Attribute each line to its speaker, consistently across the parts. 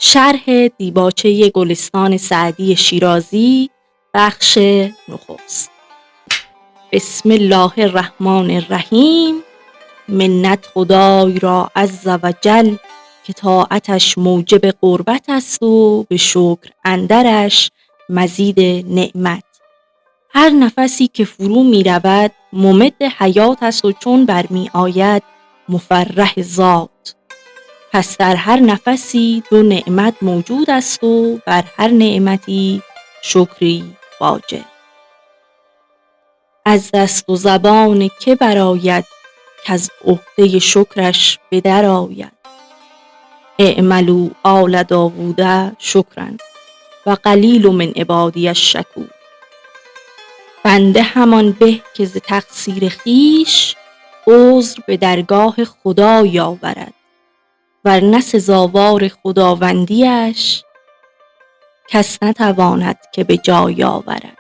Speaker 1: شرح دیباچه گلستان سعدی شیرازی بخش نخست. بسم الله الرحمن الرحیم. منت خدای را عز و جل که طاعتش موجب قربت است و به شکر اندرش مزید نعمت. هر نفسی که فرو می رود ممد حیات است و چون برمی آید مفرح ذات. پس در هر نفسی دو نعمت موجود است و بر هر نعمتی شکری واجب. از دست و زبان که برآید کز عهده شکرش به در آید. اعملوا آل داوود شکرا و قلیل من عبادی الشکور. بنده همان به که ز تقصیر خویش عذر به درگاه خدای آورد، ورنه سزاوار خداوندیش کس نتواند که به جای آورد.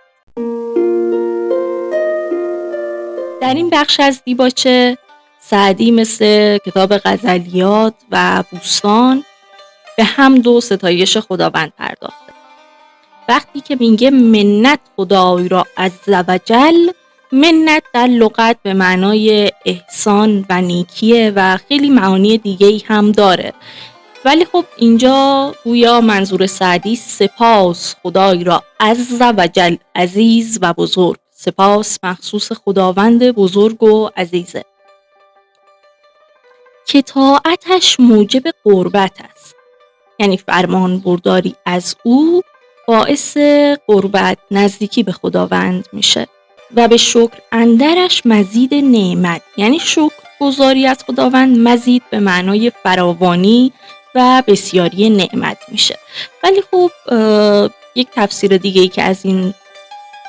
Speaker 1: در این بخش از دیباچه سعدی مثل کتاب غزلیات و بوستان به حمد و ستایش خداوند پرداخته. وقتی که میگه منت خدای را عز و جل، منت در لغت به معنای احسان و نیکیه و خیلی معانی دیگه هم داره، ولی خب اینجا گویا منظور سعدی سپاس خدای را عز و جل، عزیز و بزرگ. سپاس مخصوص خداوند بزرگ و عزیزه که طاعتش موجب قربت است، یعنی فرمان برداری از او باعث قربت، نزدیکی به خداوند میشه و به شکر اندرش مزید نعمت، یعنی شکر گزاری از خداوند مزید به معنای فراوانی و بسیاری نعمت میشه. ولی خب یک تفسیر دیگه ای که از این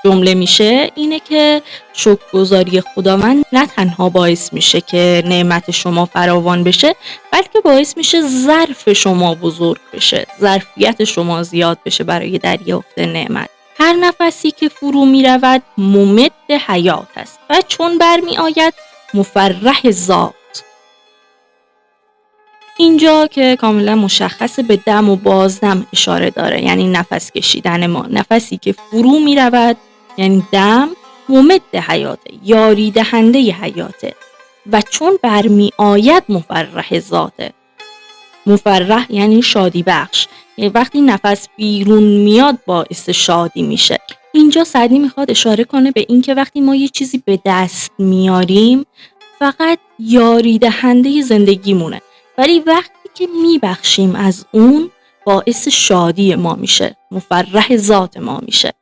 Speaker 1: جمله میشه اینه که شکرگزاری خداوند نه تنها باعث میشه که نعمت شما فراوان بشه، بلکه باعث میشه ظرف شما بزرگ بشه، ظرفیت شما زیاد بشه برای دریافت نعمت. هر نفسی که فرو میرود ممد حیات است و چون برمی آید مفرح ذات. اینجا که کاملا مشخصه به دم و بازدم اشاره داره، یعنی نفس کشیدن ما. نفسی که فرو می رود یعنی دم، ممد حیاته، یاری دهنده حیاته و چون برمی آید مفرح ذاته. مفرح یعنی شادی بخش، یعنی وقتی نفس بیرون میاد باعث شادی میشه. اینجا سعدی میخواد اشاره کنه به این که وقتی ما یه چیزی به دست میاریم فقط یاری دهنده زندگیمونه، ولی وقتی که میبخشیم از اون باعث شادی ما میشه، مفرح ذات ما میشه.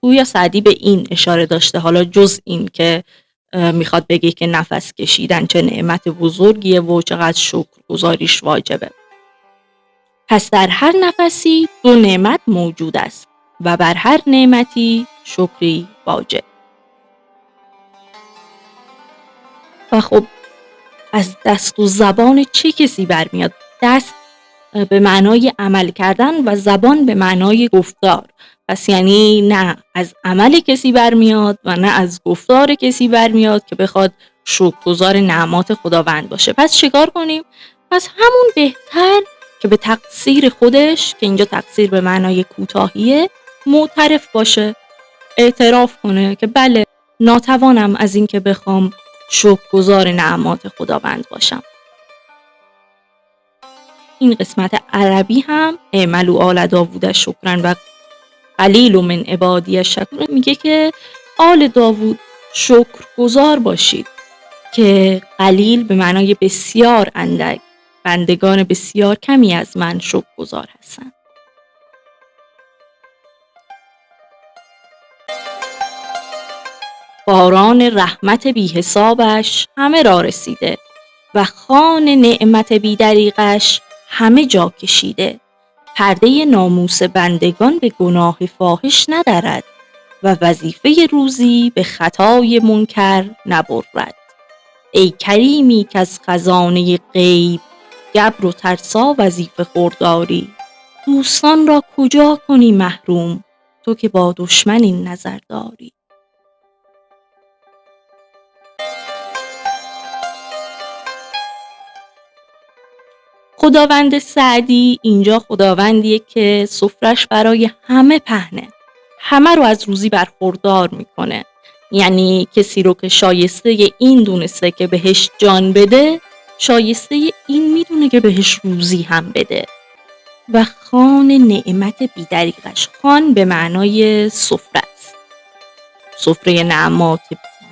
Speaker 1: گویا سعدی به این اشاره داشته، حالا جز این که میخواد بگه که نفس کشیدن چه نعمت بزرگیه و چقدر شکرگزاریش واجبه. پس در هر نفسی دو نعمت موجود است و بر هر نعمتی شکری واجب. و خب از دست و زبان چه کسی برمیاد؟ دست به معنای عمل کردن و زبان به معنای گفتار. پس یعنی نه از عمل کسی برمیاد و نه از گفتار کسی برمیاد که بخواد شکرگزار نعمات خداوند باشه. پس چیکار کنیم؟ پس همون بهتر که به تقصیر خودش، که اینجا تقصیر به معنای کوتاهیه، معترف باشه، اعتراف کنه که بله ناتوانم از این که بخوام شکرگزار نعمات خداوند باشم. این قسمت عربی هم اعملوا آل داوود شکرا و قلیل من عبادی الشکور میگه که آل داوود شکرگزار باشید، که قلیل به معنای بسیار اندک، بندگان بسیار کمی از من شکرگزار هستند. باران رحمت بی حسابش همه را رسیده و خوان نعمت بی دریغش همه جا کشیده. پرده ناموس بندگان به گناه فاحش ندارد و وظیفه روزی به خطای منکر نبرد. ای کریمی که از خزانه غیب گبر و ترسا وظیفه خورداری. دوستان را کجا کنی محروم تو که با دشمن این نظر داری. خداوند سعدی اینجا خداوندیه که سفرش برای همه پهنه، همه رو از روزی برخوردار میکنه. یعنی کسی رو که شایسته این دونسته که بهش جان بده، شایسته این میدونه که بهش روزی هم بده. و خوان نعمت بیدریغش، خوان به معنای سفره است، سفره نعمات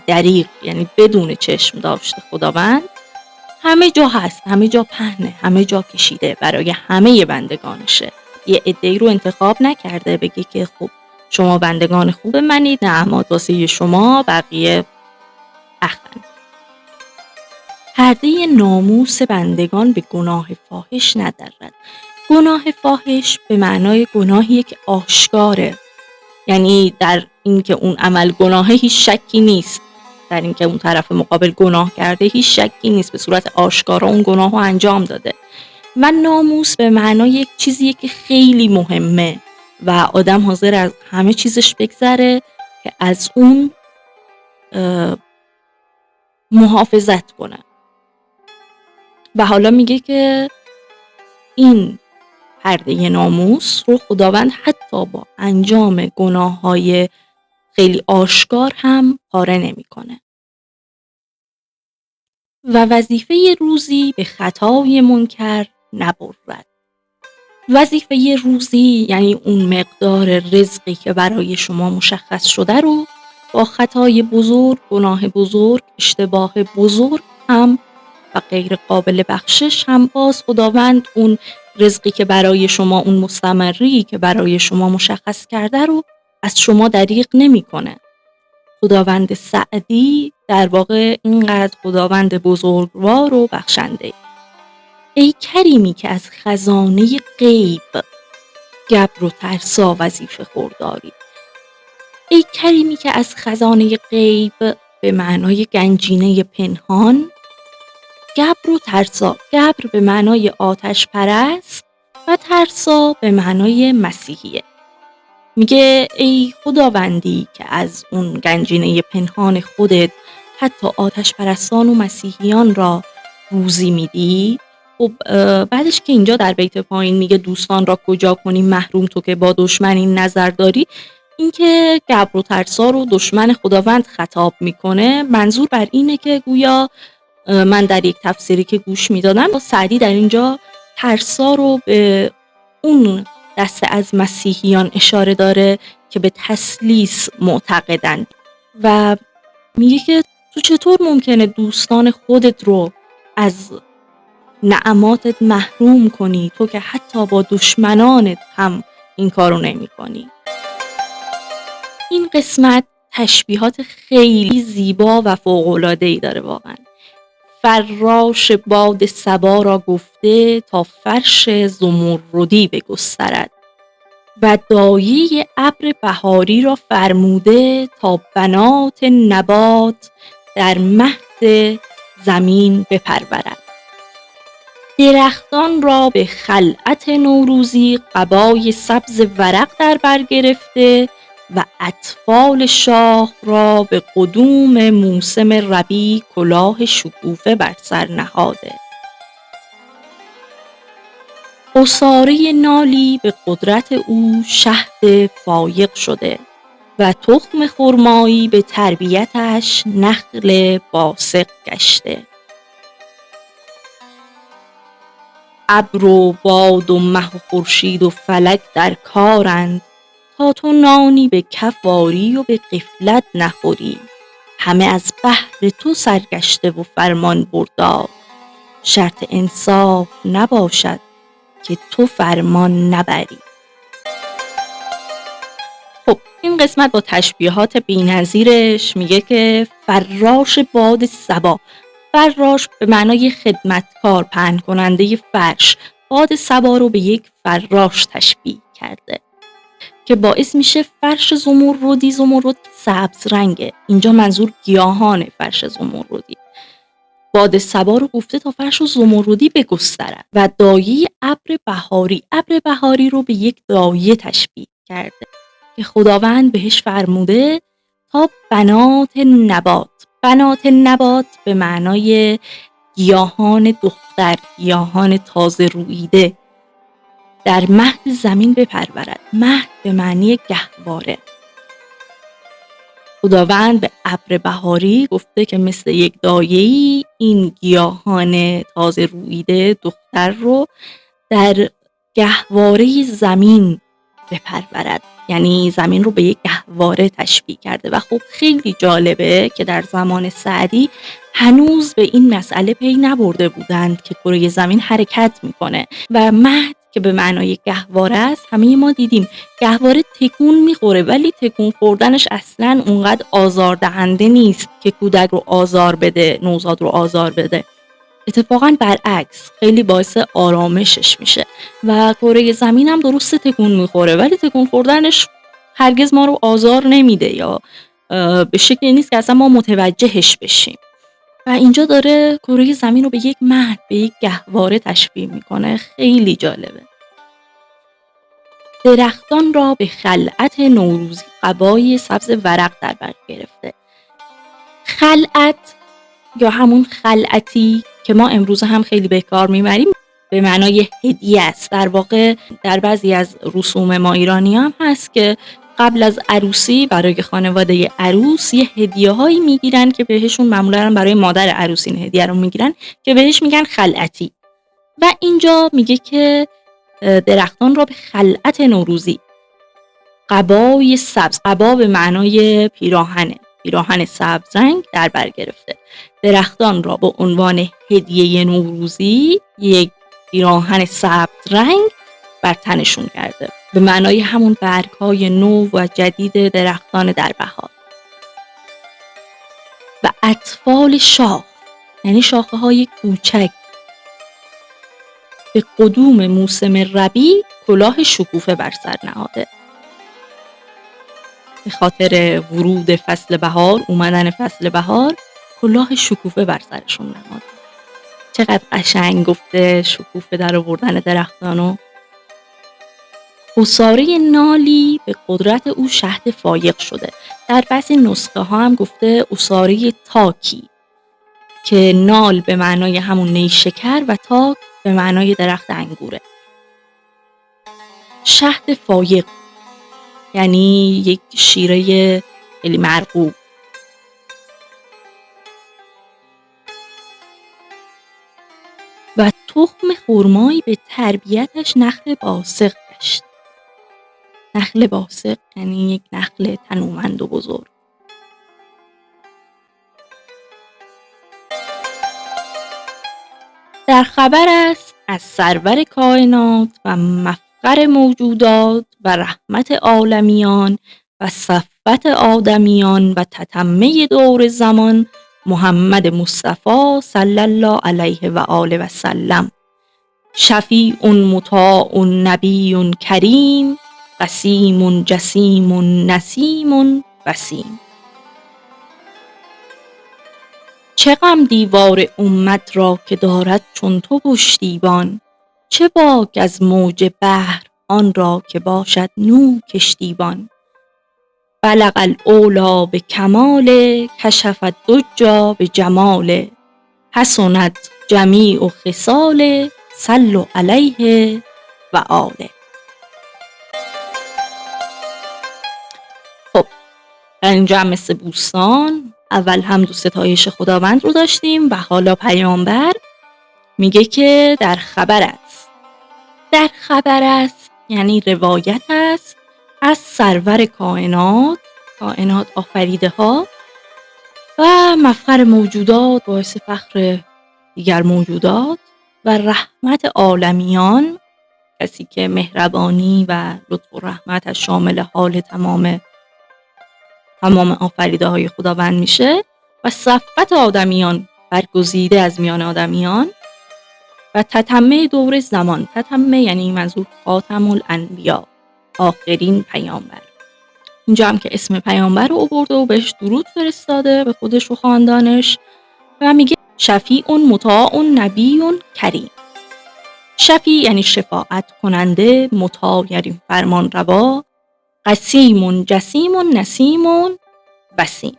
Speaker 1: بیدریغ یعنی بدون چشم داشته خداوند همه جا هست، همه جا پهنه، همه جا کشیده، برای همه بندگانشه. یه عده‌ای رو انتخاب نکرده بگه که خب شما بندگان خوب منید، نعمات واسه شما، بقیه اخن. پرده ناموس بندگان به گناه فاحش ندرد. گناه فاحش به معنای گناهیه که آشکاره، یعنی در اینکه اون عمل گناهه هیچ شکی نیست، در اینکه اون طرف مقابل گناه کرده هیچ شکی نیست، به صورت آشکارا اون گناه رو انجام داده. و ناموس به معنای یک چیزیه که خیلی مهمه و آدم حاضر از همه چیزش بگذره که از اون محافظت کنه. و حالا میگه که این پرده ناموس رو خداوند حتی با انجام گناه‌های خیلی آشکار هم پاره نمی‌کنه. و وظیفه روزی به خطای منکر نبرد. وظیفه روزی یعنی اون مقدار رزقی که برای شما مشخص شده رو با خطای بزرگ، گناه بزرگ، اشتباه بزرگ هم و غیر قابل بخشش هم باز خداوند اون رزقی که برای شما، اون مستمری که برای شما مشخص کرده رو از شما دریغ نمی‌کنه. خداوند سعدی در واقع اینقدر خداوند بزرگوار و بخشنده. ای کریمی که از خزانه غیب گبر و ترسا وظیفه خورداری. ای کریمی که از خزانه غیب به معنای گنجینه پنهان، گبر و ترسا، گبر به معنای آتش پرست و ترسا به معنای مسیحیه. میگه ای خداوندی که از اون گنجینه پنهان خودت حتی آتش پرستان و مسیحیان را روزی میدی. خب بعدش که اینجا در بیت پایین میگه دوستان را کجا کنی محروم تو که با دشمنی نظر داری، این که گبر و ترسا رو دشمن خداوند خطاب میکنه، منظور بر اینه که گویا من در یک تفسیری که گوش میدادم سعدی در اینجا ترسا رو به اون دسته از مسیحیان اشاره داره که به تثلیث معتقدند و میگه که تو چطور ممکنه دوستان خودت رو از نعماتت محروم کنی، تو که حتی با دشمنانت هم این کارو نمی کنی. این قسمت تشبیهات خیلی زیبا و فوق‌العاده‌ای داره واقعا. فراش باد صبا را گفته تا فرش زمردی بگسترد و دایه ابر بهاری را فرموده تا بنات نبات در مهد زمین بپرورد. درختان را به خلعت نوروزی قبای سبز ورق در بر گرفته و اطفال شاخ را به قدوم موسم ربیع کلاه شکوفه بر سر نهاده. عصاره نالی به قدرت او شهد فایق شده و تخم خرمایی به تربیتش نخل باسق گشته. ابر و باد و مه و خورشید و فلک در کارند تا تو نانی به کف آری و به غفلت نخوری. همه از بهر تو سرگشته و فرمان بردار، شرط انصاف نباشد که تو فرمان نبری. خب این قسمت با تشبیهات بی‌نظیرش میگه که فراش باد صبا، فراش به معنای خدمتکار، پهن کننده فرش، باد صبا رو به یک فراش تشبیه کرده که باعث میشه فرش زمردی، زمرد سبز رنگه، اینجا منظور گیاهان فرش زمردی. باد صبا رو گفته تا فرش زمردی بگسترد و دایه ابر بهاری، ابر بهاری رو به یک دایه تشبیه کرده که خداوند بهش فرموده تا بنات نبات. بنات نبات به معنای گیاهان دختر گیاهان تازه روییده در مهد زمین بپرورد. مهد به معنی گهواره. خداوند به ابر بهاری گفته که مثل یک دایه‌ای این گیاهان تازه روییده دختر رو در گهواره زمین بپرورد، یعنی زمین رو به یک گهواره تشبیه کرده. و خب خیلی جالبه که در زمان سعدی هنوز به این مسئله پی نبرده بودند که کره زمین حرکت میکنه و مهد که به معنای گهواره است. همه ما دیدیم گهواره تکون میخوره، ولی تکون خوردنش اصلاً اونقدر آزاردهنده نیست که کودک رو آزار بده، نوزاد رو آزار بده. اتفاقاً برعکس خیلی باعث آرامشش میشه و کره زمین هم درست تکون میخوره، ولی تکون خوردنش هرگز ما رو آزار نمیده یا به شکلی نیست که اصلا ما متوجهش بشیم. و اینجا داره کره زمین رو به یک مهد، به یک گهواره تشبیه میکنه. خیلی جالبه. درختان را به خلعت نوروزی قبای سبز ورق در بر گرفته. خلعت یا همون خلعتی که ما امروز هم خیلی به کار میبریم به معنای هدیه است. در واقع در بعضی از رسوم ما ایرانی هم هست که قبل از عروسی برای خانواده عروس یه هدیه هایی میگیرن که بهشون معمولا برای مادر عروس این هدیه رو میگیرن که بهش میگن خلعتی. و اینجا میگه که درختان را به خلعت نوروزی قبای سبز، قبا به معنای پیراهنه، پیراهن سبز رنگ در بر گرفته. درختان را به عنوان هدیه نوروزی یک پیراهن سبز رنگ بر تنشون کرده، به معنای همون برگ‌های نو و جدید درختان در بهار. و اطفال شاخ، یعنی شاخه‌های کوچک، به قدوم موسم ربیع کلاه شکوفه بر سر نهاده. به خاطر ورود فصل بهار، اومدن فصل بهار، کلاه شکوفه بر سرشون نهاده. چقدر قشنگ گفته شکوفه در آوردن درختانو. عصاره نالی به قدرت او شهد فایق شده. در بعضی نسخه ها هم گفته عصاره تاکی که نال به معنای همون نیشکر و تاک به معنای درخت انگوره. شهد فایق یعنی یک شیره خیلی مرغوب. و تخم خرمایی به تربیتش نخل باسق گشت. نخل باسق یعنی یک نخل تنومند و بزرگ. در خبر است از سرور کائنات و مفخر موجودات و رحمت عالمیان و صفوت آدمیان و تتمه دور زمان محمد مصطفی صلی الله علیه و آله و سلم، شفیع مطاع نبی کریم، قسیم جسیم نسیم وسیم. چه غم دیوار امت را که دارد چون تو پشتیبان، چه باک از موج بحر آن را که باشد نو کشتیبان. بلغ العلی به کمال، کشف الدجی به جمال، حسنت جمیع خصال، صلوا علیه و آله. خب در اینجا هم مثل بوستان اول حمد و ستایش خداوند رو داشتیم و حالا پیامبر میگه که در خبر است. در خبر است یعنی روایت است از سرور کائنات، کائنات آفریده ها و مفخر موجودات، باعث فخر دیگر موجودات و رحمت عالمیان، کسی که مهربانی و لطف و رحمتش شامل حال تمام آفریده های خداوند میشه، و صفوت آدمیان، برگزیده از میان آدمیان، و تتمه دور زمان. تتمه یعنی منظور خاتم الانبیا، آخرین پیامبر. اینجا هم که اسم پیامبر رو آورده و بهش درود فرستاده به خودش و خاندانش و میگه شفیع مطاع نبی کریم. شفیع یعنی شفاعت کننده، مطاع یعنی فرمان روا، قسیم جسیم نسیم وسیم.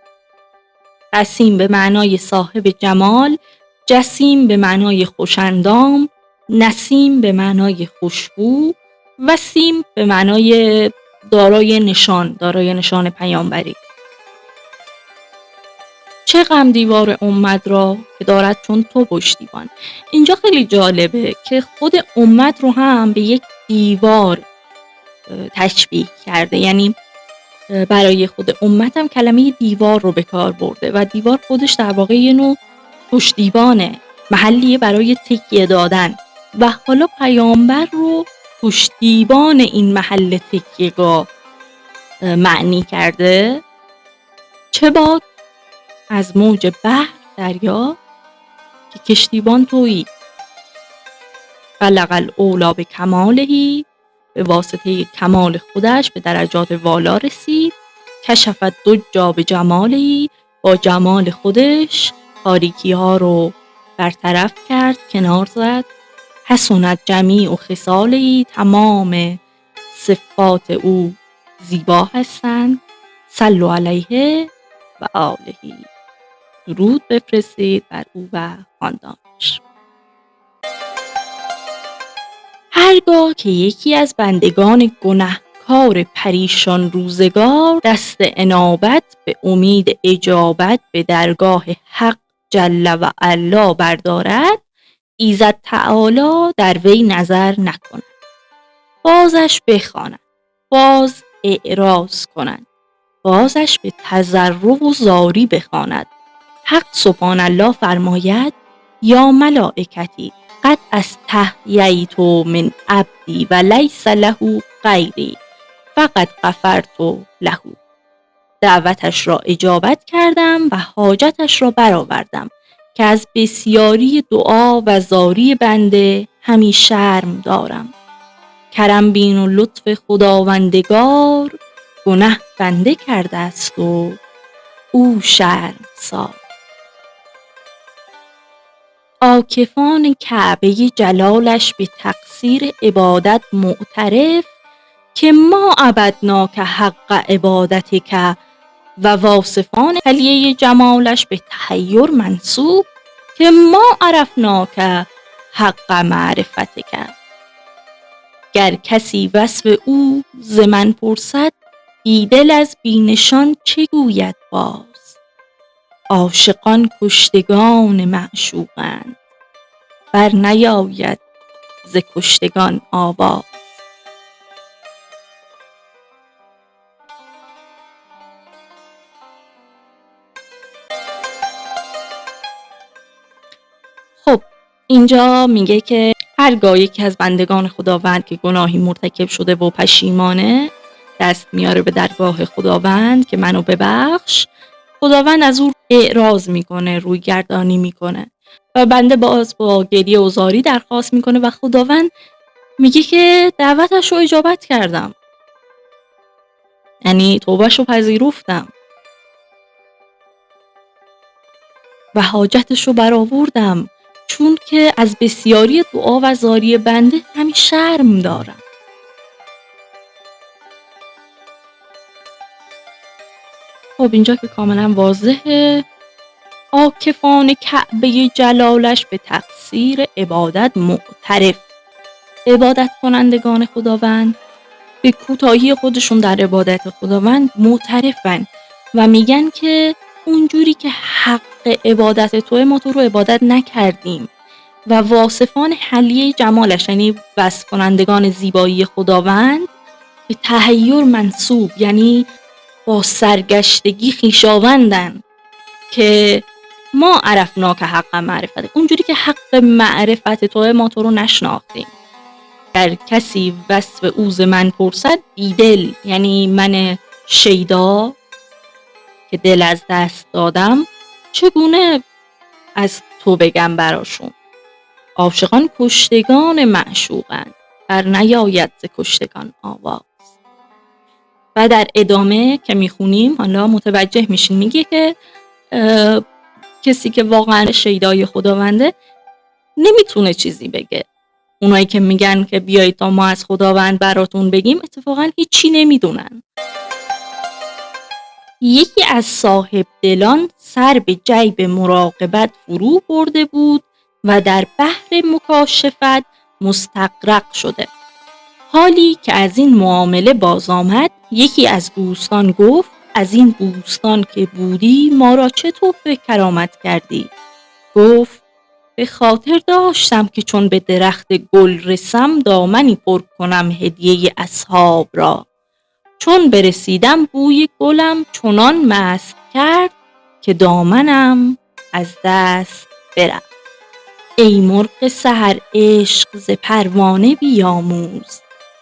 Speaker 1: قسیم به معنای صاحب جمال، جسیم به معنای خوشندام، نسیم به معنای خوشبو و سیم به معنای دارای نشان پیامبری. چه غم دیوار امت را که دارد چون تو پشتیبان. اینجا خیلی جالبه که خود امت رو هم به یک دیوار تشبیه کرده، یعنی برای خود امت هم کلمه دیوار رو به کار برده و دیوار خودش در واقع یه نوع پشتیبانه، محلیه برای تکیه دادن و حالا پیامبر رو پشتیبان این محل تکیهگاه معنی کرده. چه باک از موج بحر دریا که کشتیبان تویی، بلغ الاولی به کمالهی، به واسطه کمال خودش به درجات والا رسید. کشفت دجا به جمالهی، با جمال خودش تاریکی ها رو برطرف کرد، کنار زد. حسنت جمیع و خصالهی، تمام صفات او زیبا هستند. صلو علیه و آلهی، درود بفرستید بر او و خاندانش. هرگاه که یکی از بندگان گنهکار پریشان روزگار دست انابت به امید اجابت به درگاه حق جل و علا بردارد، ایزد تعالی در وی نظر نکند، بازش بخواند، باز اعراض کند، بازش به تضرع و زاری بخواند. حق سبحان الله فرماید یا ملائکتی قد استحییت من عبدی و لیس له غیری فقد غفرت له. دعوتش را اجابت کردم و حاجتش را برآوردم که از بسیاری دعا و زاری بنده همی شرم دارم. کرم بین و لطف خداوندگار، گنه بنده کرده است و او شرمسار. عاکفان کعبه جلالش به تقصیر عبادت معترف، که ما عبدناک حق عبادتک، و واصفان حلیه جمالش به تحیر منسوب، که ما عرفناک حق معرفتک. گر کسی وصف او ز من پرسد، بیدل از بینشان چه گوید باز. عاشقان کشتگان معشوقند، بر نیاید ز کشتگان آواز. خب اینجا میگه که هرگاه یکی از بندگان خداوند که گناهی مرتکب شده و پشیمانه، دست میاره به درگاه خداوند که منو ببخش، خداوند از او اعراض میکنه، روی گردانی میکنه و بنده باز با گریه و زاری درخواست میکنه و خداوند میگه که دعوتش رو اجابت کردم، یعنی توبهش رو پذیرفتم و حاجتش رو برآوردم، چون که از بسیاری دعا و زاری بنده همی شرم دارم. خب اینجا که کاملا واضحه، عاکفان کعبه جلالش به تقصیر عبادت معترف. عبادت کنندگان خداوند به کوتاهی خودشون در عبادت خداوند معترفن و میگن که اونجوری که حق عبادت توه ما تو رو عبادت نکردیم، و واصفان حلیه جمالش یعنی وصف کنندگان زیبایی خداوند به تحیر منسوب، یعنی با سرگشتگی خویشاوندن که ما عرفناک حق معرفت، اونجوری که حق معرفت توه ما تو رو نشناختیم. گر کسی وصف او ز من پرسد، بیدل یعنی من شیدا که دل از دست دادم، چگونه از تو بگم براشون. عاشقان کشتگان معشوقند، بر نیاید ز کشتگان آواز. و در ادامه که میخونیم حالا متوجه میشین، میگه که کسی که واقعا شیدای خداونده نمیتونه چیزی بگه. اونایی که میگن که بیایید تا ما از خداوند براتون بگیم، اتفاقا هیچی نمیدونن. یکی از صاحب دلان سر به جیب مراقبت فرو برده بود و در بحر مکاشفت مستغرق شده. حالی که از این معامله باز آمد، یکی از دوستان گفت: از این بوستان که بودی ما را چه تحفه کرامت کردی؟ گفت: به خاطر داشتم که چون به درخت گل رسم دامنی پر کنم هدیه اصحاب را. چون برسیدم بوی گلم چنان مست کرد که دامنم از دست برفت. ای مرغ سحر عشق ز پروانه بیاموز،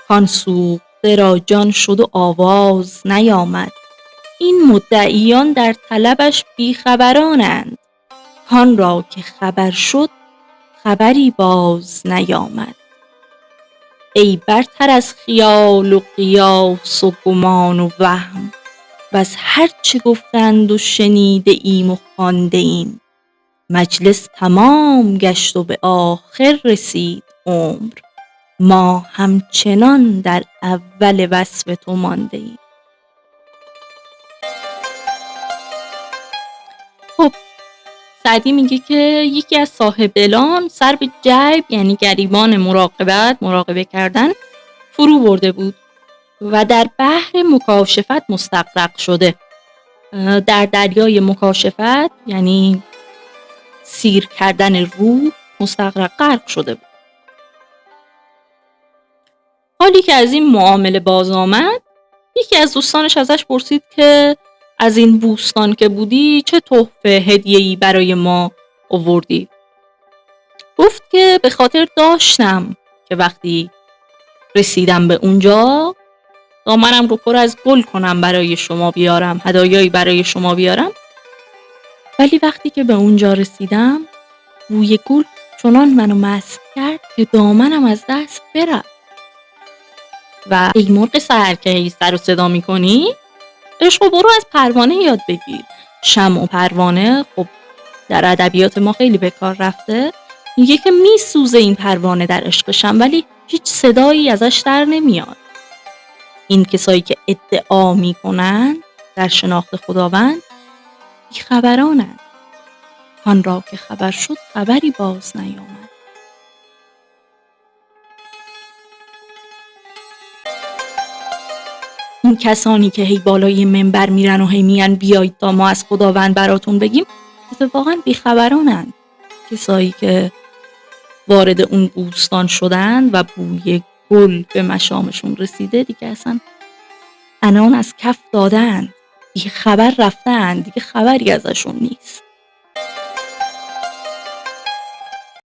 Speaker 1: کان سوخته را جان شد و آواز نیامد. این مدعیان در طلبش بیخبرانند، کان را که خبر شد خبری باز نیامد. ای برتر از خیال و قیاس و گمان و وهم، وز هر چه گفتند و شنیده ایم و خوانده ایم. مجلس تمام گشت و به آخر رسید عمر، ما همچنان در اول وصف تو مانده ایم. خب سعدی میگه که یکی از صاحب دلان سر به جیب، یعنی گریبان مراقبه کردن، فرو برده بود و در بحر مکاشفت مستغرق شده. در دریای مکاشفت یعنی سیر کردن روح، مستغرق غرق شده بود. حالی که از این معامله باز آمد، یکی از دوستانش ازش پرسید که از این بوستان که بودی چه تحفه هدیه‌ای برای ما آوردی؟ گفت که به خاطر داشتم که وقتی رسیدم به اونجا دامنم رو پر از گل کنم برای شما بیارم، هدایایی برای شما بیارم، ولی وقتی که به اونجا رسیدم بوی گل چنان منو مست کرد که دامنم از دست برفت. و ای مرغ سحر که هی سر و صدا میکنی، عشق و برو از پروانه یاد بگیر. شمع و پروانه خب در ادبیات ما خیلی به کار رفته. میگه که میسوزه این پروانه در عشقشم ولی هیچ صدایی ازش در نمیاد. این کسایی که ادعا میکنن در شناخت خداوند بیخبرانند، آن را که خبر شد خبری باز نیامد. این کسانی که هی بالای منبر میرن و هی میگن بیایید تا ما از خداوند براتون بگیم، اتفاقا بیخبرانند. کسایی که وارد اون بوستان شدن و بوی گل به مشامشون رسیده دیگه اصلا عنان از کف دادن، بیخبر رفتن، دیگه خبری ازشون نیست.